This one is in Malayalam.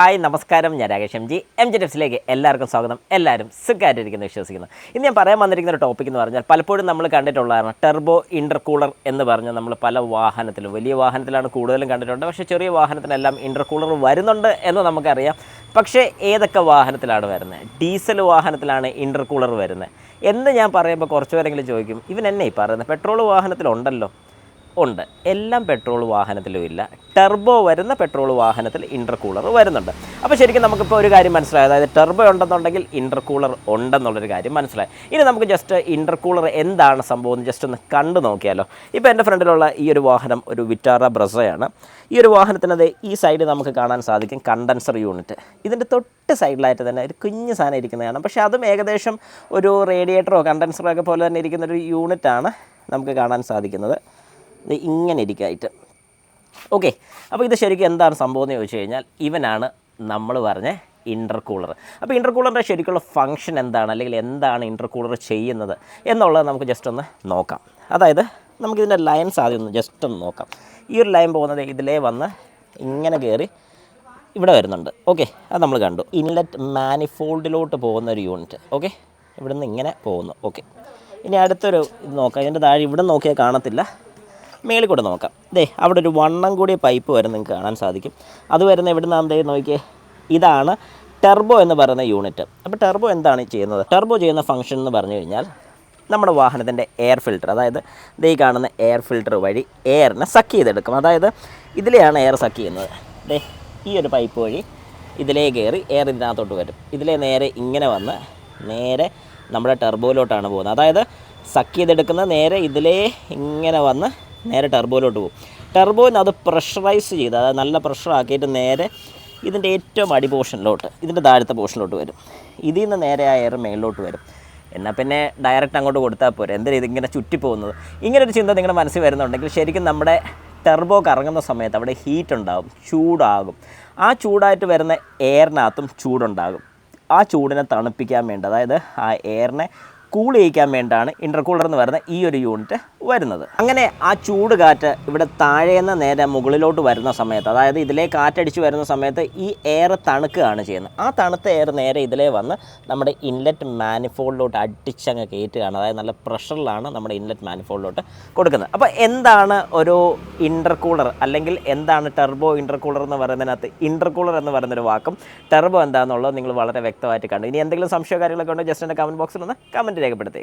ഹായ് നമസ്കാരം, ഞാൻ രാകേഷ് എം ജി ടിപ്സിലേക്ക് എല്ലാവർക്കും സ്വാഗതം. എല്ലാവരും സുഖമായിട്ടിരിക്കുന്നു വിശ്വസിക്കുന്നു. ഇന്ന് ഞാൻ പറയാൻ വന്നിരിക്കുന്ന ഒരു ടോപ്പിക് എന്ന് പറഞ്ഞാൽ പലപ്പോഴും നമ്മൾ കണ്ടിട്ടുള്ളതാണ് ടെർബോ ഇൻ്റർകൂളർ എന്ന് പറഞ്ഞ് നമ്മൾ പല വാഹനത്തിലും, വലിയ വാഹനത്തിലാണ് കൂടുതലും കണ്ടിട്ടുണ്ട്. പക്ഷേ ചെറിയ വാഹനത്തിനെല്ലാം ഇൻ്റർകൂളർ വരുന്നുണ്ട് എന്ന് നമുക്കറിയാം. പക്ഷേ ഏതൊക്കെ വാഹനത്തിലാണ് വരുന്നത്? ഡീസൽ വാഹനത്തിലാണ് ഇൻ്റർകൂളർ വരുന്നത് എന്ന് ഞാൻ പറയുമ്പോൾ കുറച്ച് പേരെങ്കിലും ചോദിക്കും, ഇവൻ എന്നെ ഈ പറയുന്നത് പെട്രോൾ വാഹനത്തിലുണ്ടല്ലോ. ഉണ്ട്, എല്ലാം പെട്രോൾ വാഹനത്തിലും ഇല്ല. ടെർബോ വരുന്ന പെട്രോൾ വാഹനത്തിൽ ഇൻ്റർകൂളർ വരുന്നുണ്ട്. അപ്പോൾ ശരിക്കും നമുക്കിപ്പോൾ ഒരു കാര്യം മനസ്സിലായി, അതായത് ടെർബോ ഉണ്ടെന്നുണ്ടെങ്കിൽ ഇൻ്റർകൂളർ ഉണ്ടെന്നുള്ളൊരു കാര്യം മനസ്സിലായി. ഇനി നമുക്ക് ജസ്റ്റ് ഇൻ്റർകൂളർ എന്താണ് സംഭവം എന്ന് ജസ്റ്റ് ഒന്ന് കണ്ടു നോക്കിയാലോ. ഇപ്പോൾ എൻ്റെ ഫ്രണ്ടിലുള്ള ഈ ഒരു വാഹനം ഒരു വിറ്റാറ ബ്രസയാണ്. ഈ ഒരു വാഹനത്തിനത് ഈ സൈഡ് നമുക്ക് കാണാൻ സാധിക്കും കണ്ടൻസർ യൂണിറ്റ്. ഇതിൻ്റെ തൊട്ട് സൈഡിലായിട്ട് തന്നെ ഒരു കുഞ്ഞ് സാധനം ഇരിക്കുന്നതാണ്. പക്ഷേ അതും ഏകദേശം ഒരു റേഡിയേറ്ററോ കണ്ടൻസറോ ഒക്കെ പോലെ തന്നെ ഇരിക്കുന്നൊരു യൂണിറ്റാണ് നമുക്ക് കാണാൻ സാധിക്കുന്നത്. ഇത് ഇങ്ങനെ ഇരിക്കായിട്ട്. ഓക്കെ, അപ്പോൾ ഇത് ശരിക്കും എന്താണ് സംഭവം എന്ന് ചോദിച്ചു കഴിഞ്ഞാൽ ഇവനാണ് നമ്മൾ പറഞ്ഞ ഇൻ്റർകൂളർ. അപ്പോൾ ഇൻ്റർകൂളറിൻ്റെ ശരിക്കുള്ള ഫംഗ്ഷൻ എന്താണ്, അല്ലെങ്കിൽ എന്താണ് ഇൻ്റർകൂളർ ചെയ്യുന്നത് എന്നുള്ളത് നമുക്ക് ജസ്റ്റ് ഒന്ന് നോക്കാം. അതായത് നമുക്കിതിൻ്റെ ലൈൻസ് ആദ്യം ഒന്ന് ജസ്റ്റ് ഒന്ന് നോക്കാം. ഈ ഒരു ലൈൻ പോകുന്നത് ഇതിലേ വന്ന് ഇങ്ങനെ കയറി ഇവിടെ വരുന്നുണ്ട്. ഓക്കെ, അത് നമ്മൾ കണ്ടു. ഇൻലെറ്റ് മാനിഫോൾഡിലോട്ട് പോകുന്ന ഒരു യൂണിറ്റ്. ഓക്കെ, ഇവിടെ നിന്ന് ഇങ്ങനെ പോകുന്നു. ഓക്കെ, ഇനി അടുത്തൊരു ഇത് നോക്കാം. ഇതിൻ്റെ താഴെ ഇവിടെ നോക്കിയാൽ കാണത്തില്ല, മേളിൽ കൂടെ നോക്കാം. അവിടെ ഒരു വണ്ണം കൂടിയ പൈപ്പ് വരെ നിങ്ങൾക്ക് കാണാൻ സാധിക്കും. അത് വരുന്ന ഇവിടെ നാം നോക്കിയേ, ഇതാണ് ടെർബോ എന്ന് പറയുന്ന യൂണിറ്റ്. അപ്പോൾ ടെർബോ എന്താണ് ചെയ്യുന്നത്? ടെർബോ ചെയ്യുന്ന ഫംഗ്ഷൻ എന്ന് പറഞ്ഞു കഴിഞ്ഞാൽ നമ്മുടെ വാഹനത്തിൻ്റെ എയർ ഫിൽറ്റർ, അതായത് ഈ കാണുന്ന എയർ ഫിൽറ്റർ വഴി എയറിനെ സക്ക് ചെയ്തെടുക്കും. അതായത് ഇതിലെയാണ് എയർ സക്ക് ചെയ്യുന്നത്. ഈ ഒരു പൈപ്പ് വഴി ഇതിലേ കയറി എയർ ഇതിനകത്തോട്ട് വരും. ഇതിലേ നേരെ ഇങ്ങനെ വന്ന് നേരെ നമ്മുടെ ടെർബോയിലോട്ടാണ് പോകുന്നത്. അതായത് സക്ക് ചെയ്തെടുക്കുന്ന നേരെ ഇതിലേ ഇങ്ങനെ വന്ന് നേരെ ടെർബോയിലോട്ട് പോകും. ടെർബോയിൽ നിന്ന് അത് പ്രഷറൈസ് ചെയ്ത്, അതായത് നല്ല പ്രഷർ ആക്കിയിട്ട് നേരെ ഇതിൻ്റെ ഏറ്റവും അടി പോർഷനിലോട്ട്, ഇതിൻ്റെ താഴത്തെ പോർഷനിലോട്ട് വരും. ഇതിൽ നിന്ന് നേരെ ആ എയർ മേളിലോട്ട് വരും. എന്നാൽ പിന്നെ ഡയറക്റ്റ് അങ്ങോട്ട് കൊടുത്താൽ പോരെ, എന്തിനാ ഇതിങ്ങനെ ചുറ്റിപ്പോകുന്നത്? ഇങ്ങനൊരു ചിന്ത നിങ്ങളുടെ മനസ്സിൽ വരുന്നുണ്ടെങ്കിൽ ശരിക്കും നമ്മുടെ ടെർബോ കറങ്ങുന്ന സമയത്ത് അവിടെ ഹീറ്റ് ഉണ്ടാകും, ചൂടാകും. ആ ചൂടായിട്ട് വരുന്ന എയറിനകത്തും ചൂടുണ്ടാകും. ആ ചൂടിനെ തണുപ്പിക്കാൻ വേണ്ടി, അതായത് ആ എയറിനെ കൂൾ ചെയ്യിക്കാൻ വേണ്ടിയാണ് ഇൻ്റർകൂളർ എന്ന് പറയുന്ന ഈ ഒരു യൂണിറ്റ് വരുന്നത്. അങ്ങനെ ആ ചൂട് കാറ്റ് ഇവിടെ താഴേന്ന് നേരെ മുകളിലോട്ട് വരുന്ന സമയത്ത്, അതായത് ഇതിലേ കാറ്റടിച്ച് വരുന്ന സമയത്ത് ഈ എയർ തണുക്കുകയാണ് ചെയ്യുന്നത്. ആ തണുത്ത എയർ നേരെ ഇതിലേ വന്ന് നമ്മുടെ ഇൻലെറ്റ് മാനിഫോൾഡിലോട്ട് അടിച്ചങ്ങ് കയറ്റുകയാണ്. അതായത് നല്ല പ്രഷറിലാണ് നമ്മുടെ ഇൻലെറ്റ് മാനിഫോൾഡിലോട്ട് കൊടുക്കുന്നത്. അപ്പോൾ എന്താണ് ഒരു ഇൻ്റർകൂളർ, അല്ലെങ്കിൽ എന്താണ് ടെർബോ ഇൻ്റർകൂളർ എന്ന് പറയുന്നതിനകത്ത് ഇൻ്റർകൂളർ എന്ന് പറയുന്നൊരു വാക്കും ടെർബോ എന്താണെന്നുള്ളത് നിങ്ങൾ വളരെ വ്യക്തമായിട്ട് കണ്ടു. ഇനി എന്തെങ്കിലും സംശയ കാര്യങ്ങളൊക്കെ ഉണ്ടോ ജസ്റ്റ് എൻ്റെ കമൻറ്റ് ബോക്സിൽ ഒന്ന് കമൻറ്റ് രേഖപ്പെടുത്തേക്ക്.